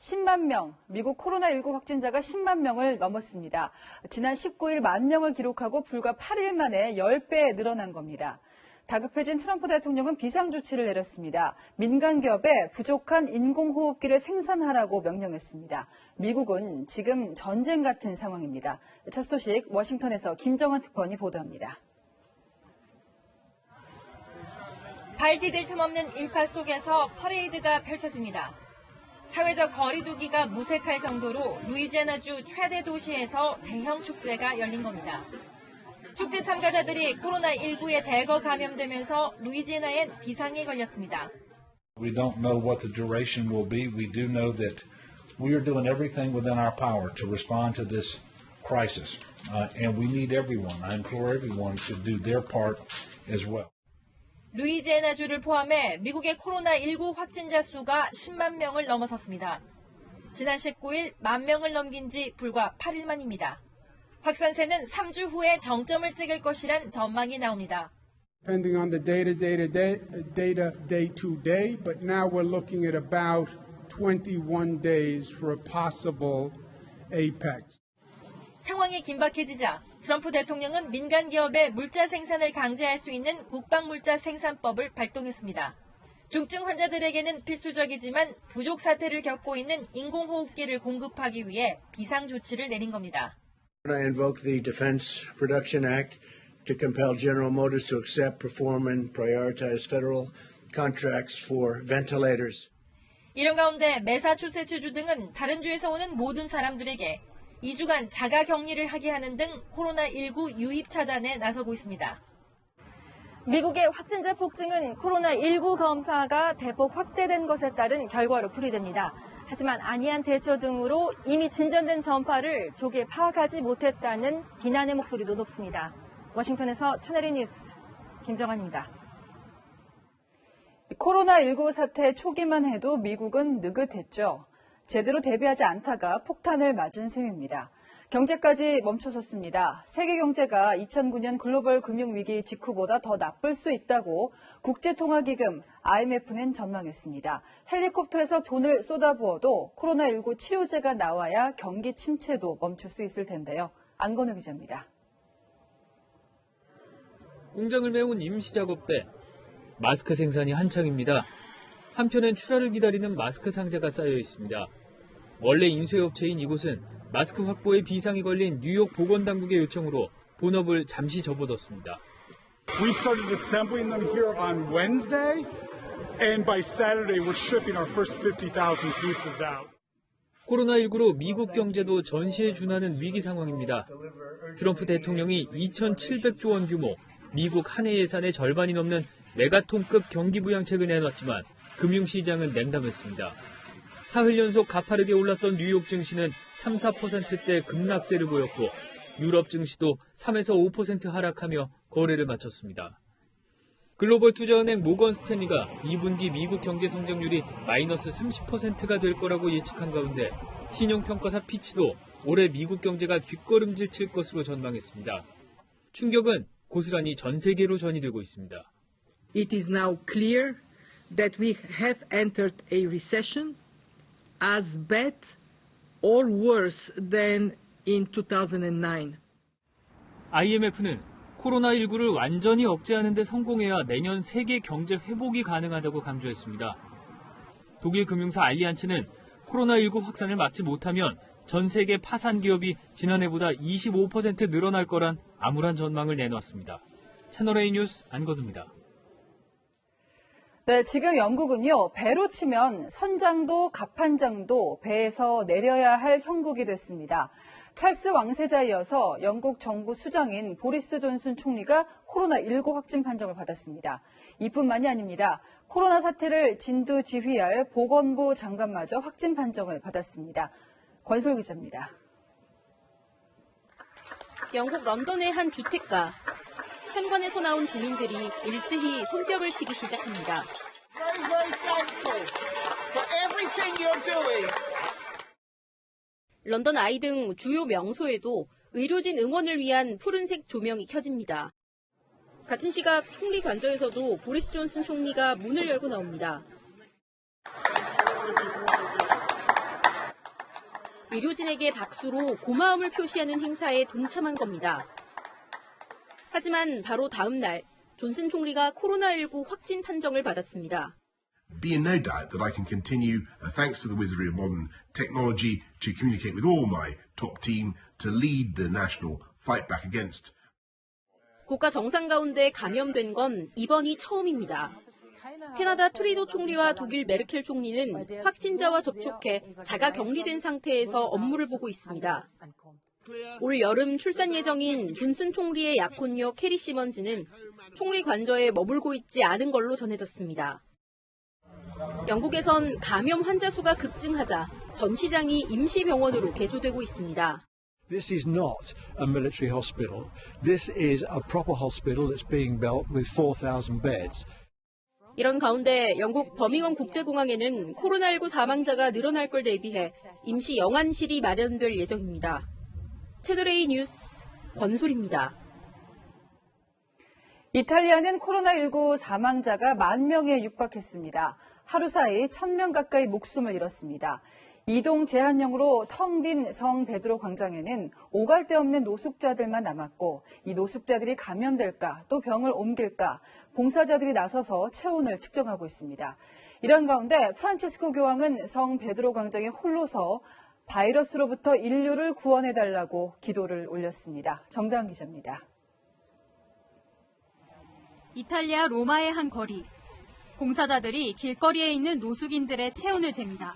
10만 명, 미국 코로나19 확진자가 10만 명을 넘었습니다. 지난 19일 1만 명을 기록하고 불과 8일 만에 10배 늘어난 겁니다. 다급해진 트럼프 대통령은 비상조치를 내렸습니다. 민간 기업에 부족한 인공호흡기를 생산하라고 명령했습니다. 미국은 지금 전쟁 같은 상황입니다. 첫 소식 워싱턴에서 김정환 특파원이 보도합니다. 발 디딜 틈 없는 인파 속에서 퍼레이드가 펼쳐집니다. 사회적 거리두기가 무색할 정도로 루이지애나주 최대 도시에서 대형 축제가 열린 겁니다. 축제 참가자들이 코로나19에 대거 감염되면서 루이지애나엔 비상이 걸렸습니다. We don't know what the duration will be. We do know that we are doing everything within our power to respond to this crisis. And we need everyone. I implore everyone to do their part as well. 루이지애나주를 포함해 미국의 코로나19 확진자 수가 10만 명을 넘어섰습니다. 지난 19일 1만 명을 넘긴 지 불과 8일 만입니다. 확산세는 3주 후에 정점을 찍을 것이란 전망이 나옵니다. Depending on the data day to day, but now we're looking at about 21 days for a possible apex. 상황이 긴박해지자 트럼프 대통령은 민간 기업의 물자 생산을 강제할 수 있는 국방물자 생산법을 발동했습니다. 중증 환자들에게는 필수적이지만 부족 사태를 겪고 있는 인공호흡기를 공급하기 위해 비상조치를 내린 겁니다. I invoke the Defense Production Act to compel General Motors to accept, perform, and prioritize federal contracts for ventilators. 이런 가운데 매사추세츠주 등은 다른 주에서 오는 모든 사람들에게 2주간 자가 격리를 하게 하는 등 코로나19 유입 차단에 나서고 있습니다. 미국의 확진자 폭증은 코로나19 검사가 대폭 확대된 것에 따른 결과로 풀이됩니다. 하지만 안이한 대처 등으로 이미 진전된 전파를 조기에 파악하지 못했다는 비난의 목소리도 높습니다. 워싱턴에서 채널A 뉴스 김정환입니다. 코로나19 사태 초기만 해도 미국은 느긋했죠. 제대로 대비하지 않다가 폭탄을 맞은 셈입니다. 경제까지 멈춰섰습니다. 세계 경제가 2009년 글로벌 금융위기 직후보다 더 나쁠 수 있다고 국제통화기금 IMF는 전망했습니다. 헬리콥터에서 돈을 쏟아부어도 코로나19 치료제가 나와야 경기 침체도 멈출 수 있을 텐데요. 안건우 기자입니다. 공장을 메운 임시작업대, 마스크 생산이 한창입니다. 한편엔 출하를 기다리는 마스크 상자가 쌓여 있습니다. 원래 인쇄업체인 이곳은 마스크 확보에 비상이 걸린 뉴욕 보건당국의 요청으로 본업을 잠시 접어뒀습니다. We started assembling them here on Wednesday, and by Saturday we're shipping our first 50,000 pieces out. 코로나19로 미국 경제도 전시에 준하는 위기 상황입니다. 트럼프 대통령이 2,700조 원 규모, 미국 한 해 예산의 절반이 넘는 메가톤급 경기부양책을 내놨지만 금융시장은 냉담했습니다. 사흘 연속 가파르게 올랐던 뉴욕 증시는 3, 4%대 급락세를 보였고 유럽 증시도 3에서 5% 하락하며 거래를 마쳤습니다. 글로벌 투자은행 모건 스탠리가 2분기 미국 경제 성장률이 마이너스 30%가 될 거라고 예측한 가운데 신용평가사 피치도 올해 미국 경제가 뒷걸음질 칠 것으로 전망했습니다. 충격은 고스란히 전 세계로 전이되고 있습니다. It is now clear that we have entered a recession as bad or worse than in 2009. IMF는 코로나19를 완전히 억제하는 데 성공해야 내년 세계 경제 회복이 가능하다고 강조했습니다. 독일 금융사 알리안츠는 코로나19 확산을 막지 못하면 전 세계 파산 기업이 지난해보다 25% 늘어날 거란 암울한 전망을 내놨습니다. 채널A 뉴스 안건우입니다. 네, 지금 영국은요, 배로 치면 선장도 갑판장도 배에서 내려야 할 형국이 됐습니다. 찰스 왕세자에 이어서 영국 정부 수장인 보리스 존슨 총리가 코로나19 확진 판정을 받았습니다. 이뿐만이 아닙니다. 코로나 사태를 진두지휘할 보건부 장관마저 확진 판정을 받았습니다. 권솔 기자입니다. 영국 런던의 한 주택가. 현관에서 나온 주민들이 일제히 손뼉을 치기 시작합니다. 런던 아이 등 주요 명소에도 의료진 응원을 위한 푸른색 조명이 켜집니다. 같은 시각 총리 관저에서도 보리스 존슨 총리가 문을 열고 나옵니다. 의료진에게 박수로 고마움을 표시하는 행사에 동참한 겁니다. 하지만 바로 다음 날 존슨 총리가 코로나19 확진 판정을 받았습니다. Be in no doubt that I can continue, thanks to the wizardry of modern technology, to communicate with all my top team to lead the national fight back against. 국가 정상 가운데 감염된 건 이번이 처음입니다. 캐나다 트리도 총리와 독일 메르켈 총리는 확진자와 접촉해 자가 격리된 상태에서 업무를 보고 있습니다. 올 여름 출산 예정인 존슨 총리의 약혼녀 캐리 시먼즈는 총리 관저에 머물고 있지 않은 걸로 전해졌습니다. 영국에선 감염 환자 수가 급증하자 전 시장이 임시병원으로 개조되고 있습니다. This is not a military hospital. This is a proper hospital that's being built with 4,000 beds. 이런 가운데 영국 버밍엄 국제공항에는 코로나19 사망자가 늘어날 걸 대비해 임시 영안실이 마련될 예정입니다. 채널A 뉴스 권솔입니다. 이탈리아는 코로나19 사망자가 10,000명에 육박했습니다. 하루 사이 1,000명 가까이 목숨을 잃었습니다. 이동 제한령으로 텅 빈 성 베드로 광장에는 오갈 데 없는 노숙자들만 남았고 이 노숙자들이 감염될까 또 병을 옮길까 봉사자들이 나서서 체온을 측정하고 있습니다. 이런 가운데 프란치스코 교황은 성 베드로 광장에 홀로서 바이러스로부터 인류를 구원해달라고 기도를 올렸습니다. 정다은 기자입니다. 이탈리아 로마의 한 거리. 봉사자들이 길거리에 있는 노숙인들의 체온을 잽니다.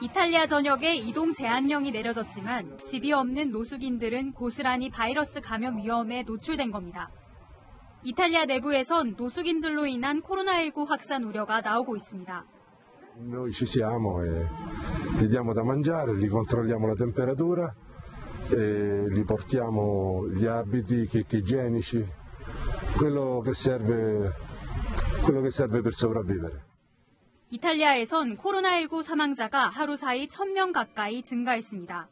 이탈리아 전역에 이동 제한령이 내려졌지만 집이 없는 노숙인들은 고스란히 바이러스 감염 위험에 노출된 겁니다. 이탈리아 내부에선 노숙인들로 인한 코로나19 확산 우려가 나오고 있습니다. Noi ci siamo e gli diamo da mangiare, gli controlliamo la temperatura e gli portiamo gli abiti, kit igienici, quello che serve per sopravvivere. 이탈리아에선 코로나19 사망자가 하루 사이 1,000명 가까이 증가했습니다.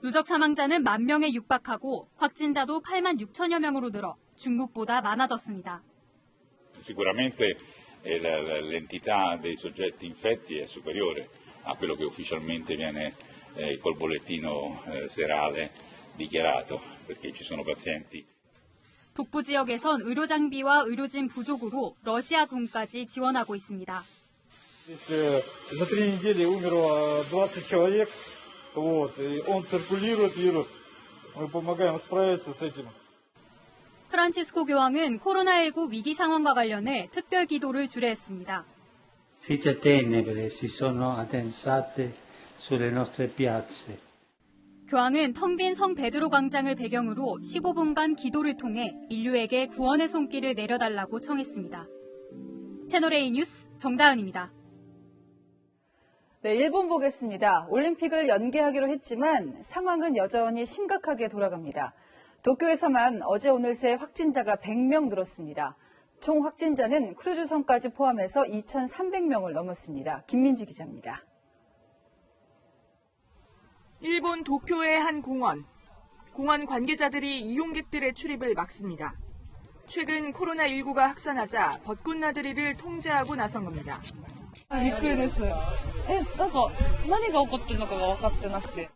누적 사망자는 10,000명에 육박하고 확진자도 86,000여 명으로 늘어 중국보다 많아졌습니다. Sicuramente l'entità dei soggetti infetti è superiore a quello che ufficialmente viene col bollettino serale dichiarato, perché ci sono pazienti. 북부 지역에선 의료 장비와 의료진 부족으로 러시아군까지 지원하고 있습니다. За 3 недели умерло 20 человек, и он циркулирует вирус. Мы помогаем справиться с этим. 프란치스코 교황은 코로나19 위기 상황과 관련해 특별 기도를 주례했습니다. Fitte tenebre si sono addensate sulle nostre piazze. 교황은 텅 빈 성 베드로 광장을 배경으로 15분간 기도를 통해 인류에게 구원의 손길을 내려달라고 청했습니다. 채널A 뉴스 정다은입니다. 네, 일본 보겠습니다. 올림픽을 연기하기로 했지만 상황은 여전히 심각하게 돌아갑니다. 도쿄에서만 어제 오늘 새 확진자가 100명 늘었습니다. 총 확진자는 크루즈선까지 포함해서 2,300명을 넘었습니다. 김민지 기자입니다. 일본 도쿄의 한 공원. 공원 관계자들이 이용객들의 출입을 막습니다. 최근 코로나19가 확산하자 벚꽃 나들이를 통제하고 나선 겁니다. びっくりです。なんか何が起こってるのかが分かってなくて。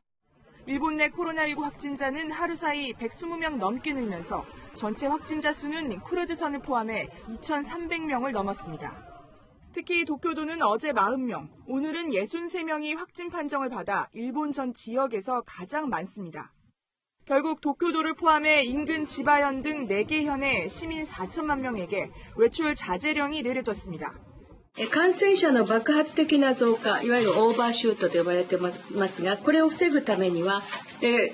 일본 내 코로나19 확진자는 하루 사이 120명 넘게 늘면서 전체 확진자 수는 크루즈선을 포함해 2,300명을 넘었습니다. 특히 도쿄도는 어제 40명, 오늘은 63명이 확진 판정을 받아 일본 전 지역에서 가장 많습니다. 결국 도쿄도를 포함해 인근 지바현 등 4개 현의 시민 4천만 명에게 외출 자제령이 내려졌습니다. 感染者の爆発的な増加、いわゆるオーバーシュートと呼ばれてますが、これを防ぐためには、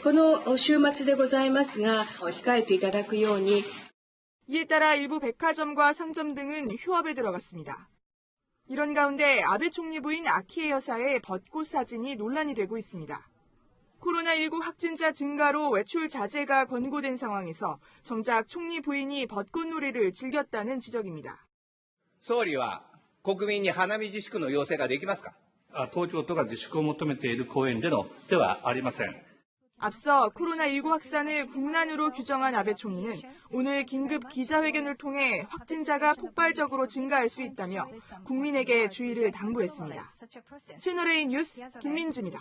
この週末でございますが、控えていただくように。 이에 따라 일부 백화점과 상점 등은 휴업에 들어갔습니다. 이런 가운데 아베 총리 부인 아키에 여사의 벚꽃 사진이 논란이 되고 있습니다. 코로나19 확진자 증가로 외출 자제가 권고된 상황에서 정작 총리 부인이 벚꽃 놀이를 즐겼다는 지적입니다. 総理は国民に花見自粛の要請ができますか？東京都が自粛を求めている公園でのではありません。 앞서 코로나19 확산을 국난으로 규정한 아베 총리는 오늘 긴급 기자회견을 통해 확진자가 폭발적으로 증가할 수 있다며 국민에게 주의를 당부했습니다. 채널A 뉴스 김민지입니다.